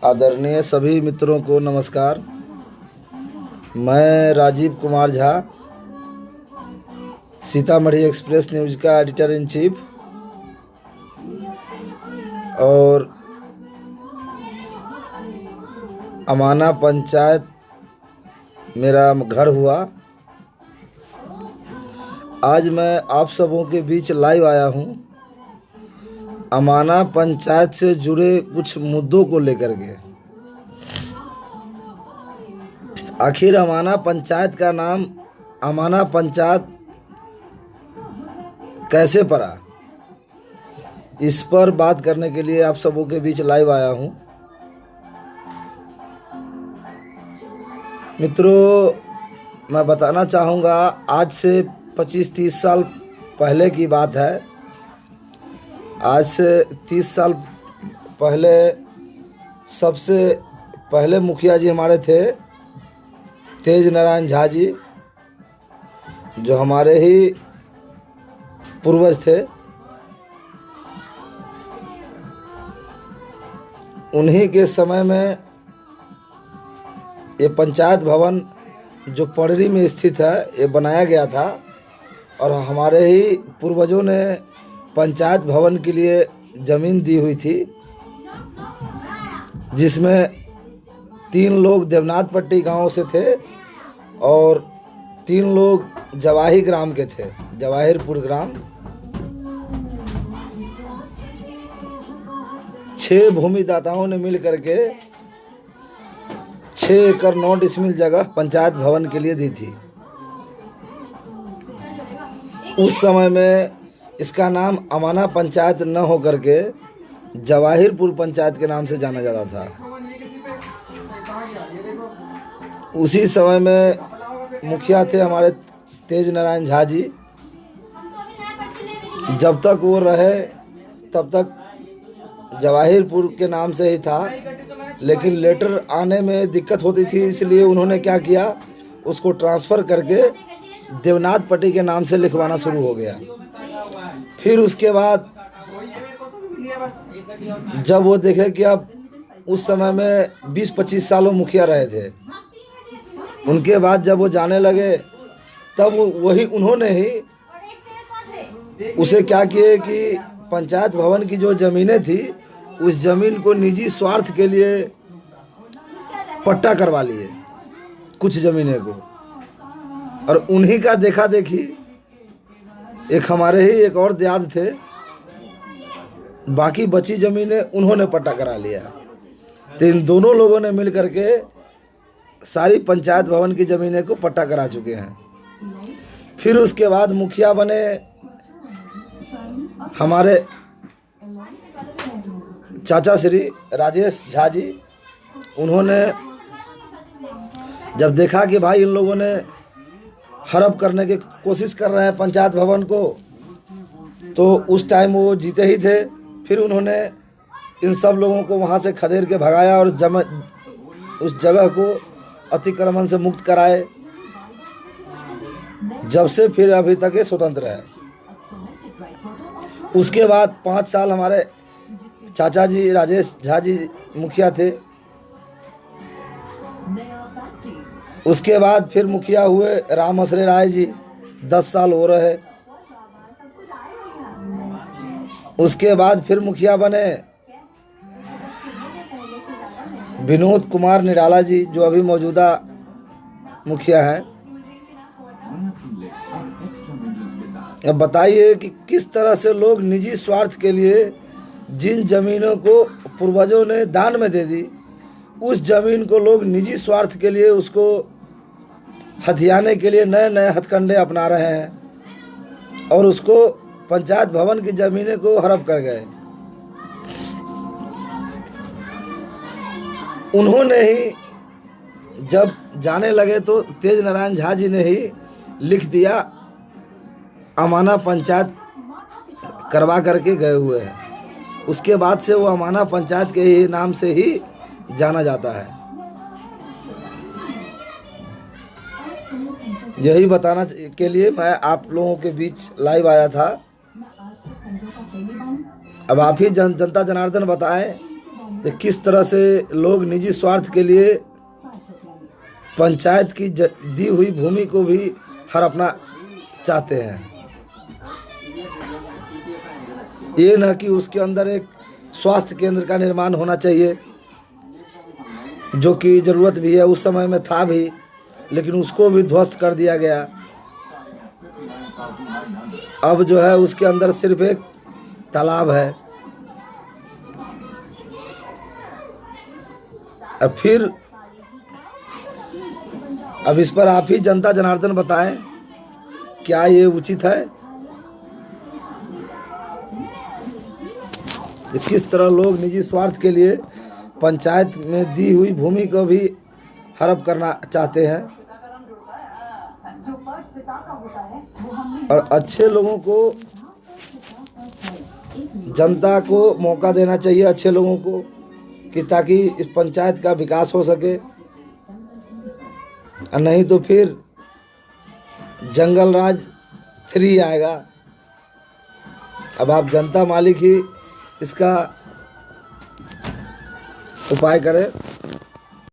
आदरणीय सभी मित्रों को नमस्कार। मैं राजीव कुमार झा, सीतामढ़ी एक्सप्रेस न्यूज़ का एडिटर इन चीफ और अमाना पंचायत मेरा घर हुआ। आज मैं आप सबों के बीच लाइव आया हूँ अमाना पंचायत से जुड़े कुछ मुद्दों को लेकर के। आखिर अमाना पंचायत का नाम अमाना पंचायत कैसे पड़ा, इस पर बात करने के लिए आप सबों के बीच लाइव आया हूँ। मित्रों, मैं बताना चाहूँगा, आज से 25-30 साल पहले की बात है। आज से 30 साल पहले सबसे पहले मुखिया जी हमारे थे तेज नारायण झा जी, जो हमारे ही पूर्वज थे। उन्हीं के समय में ये पंचायत भवन जो पड़री में स्थित है ये बनाया गया था और हमारे ही पूर्वजों ने पंचायत भवन के लिए ज़मीन दी हुई थी, जिसमें 3 लोग देवनाथ पट्टी गांव से थे और 3 लोग जवाही ग्राम के थे, जवाहिरपुर ग्राम। 6 भूमिदाताओं ने मिल करके 6 एकड़ 9 डिसमिल जगह पंचायत भवन के लिए दी थी। उस समय में इसका नाम अमाना पंचायत न हो करके जवाहिरपुर पंचायत के नाम से जाना जाता था। उसी समय में मुखिया थे हमारे तेज नारायण झा जी। जब तक वो रहे तब तक जवाहिरपुर के नाम से ही था, लेकिन लेटर आने में दिक्कत होती थी, इसलिए उन्होंने क्या किया, उसको ट्रांसफ़र करके देवनाथ पट्टी के नाम से लिखवाना शुरू हो गया। फिर उसके बाद जब वो देखे कि अब उस समय में 20-25 सालों मुखिया रहे थे, उनके बाद जब वो जाने लगे तब वही उन्होंने ही उसे क्या किए कि पंचायत भवन की जो ज़मीनें थी उस ज़मीन को निजी स्वार्थ के लिए पट्टा करवा लिए कुछ ज़मीनें को, और उन्हीं का देखा देखी एक हमारे ही एक और देहात थे, बाकी बची ज़मीनें उन्होंने पट्टा करा लिया। तो इन दोनों लोगों ने मिल करके सारी पंचायत भवन की ज़मीनें को पट्टा करा चुके हैं। फिर उसके बाद मुखिया बने हमारे चाचा श्री राजेश झा जी। उन्होंने जब देखा कि भाई इन लोगों ने हड़प करने की कोशिश कर रहे हैं पंचायत भवन को, तो उस टाइम वो जीते ही थे। फिर उन्होंने इन सब लोगों को वहाँ से खदेड़ के भगाया और उस जगह को अतिक्रमण से मुक्त कराए, जब से फिर अभी तक ये स्वतंत्र है। उसके बाद 5 साल हमारे चाचा जी राजेश झा जी मुखिया थे। उसके बाद फिर मुखिया हुए राम हसरे राय जी, 10 साल हो रहे। उसके बाद फिर मुखिया बने विनोद कुमार निराला जी, जो अभी मौजूदा मुखिया हैं। अब बताइए कि किस तरह से लोग निजी स्वार्थ के लिए जिन जमीनों को पूर्वजों ने दान में दे दी, उस जमीन को लोग निजी स्वार्थ के लिए उसको हथियाने के लिए नए नए हथकंडे अपना रहे हैं और उसको पंचायत भवन की जमीनें को हड़प कर गए। उन्होंने ही जब जाने लगे तो तेज नारायण झा जी ने ही लिख दिया अमाना पंचायत करवा करके गए हुए हैं। उसके बाद से वो अमाना पंचायत के ही नाम से ही जाना जाता है। यही बताना के लिए मैं आप लोगों के बीच लाइव आया था। अब आप ही जनता जनार्दन बताएं कि किस तरह से लोग निजी स्वार्थ के लिए पंचायत की दी हुई भूमि को भी हड़पना चाहते हैं। ये न कि उसके अंदर एक स्वास्थ्य केंद्र का निर्माण होना चाहिए, जो कि ज़रूरत भी है, उस समय में था भी, लेकिन उसको भी ध्वस्त कर दिया गया। अब जो है उसके अंदर सिर्फ एक तालाब है। अब फिर अब इस पर आप ही जनता जनार्दन बताएं, क्या ये उचित है? किस तरह लोग निजी स्वार्थ के लिए पंचायत में दी हुई भूमि को भी हड़प करना चाहते हैं, और अच्छे लोगों को, जनता को मौका देना चाहिए, अच्छे लोगों को, कि ताकि इस पंचायत का विकास हो सके। और नहीं तो फिर जंगल राज 3 आएगा। अब आप जनता मालिक ही इसका उपाय करें।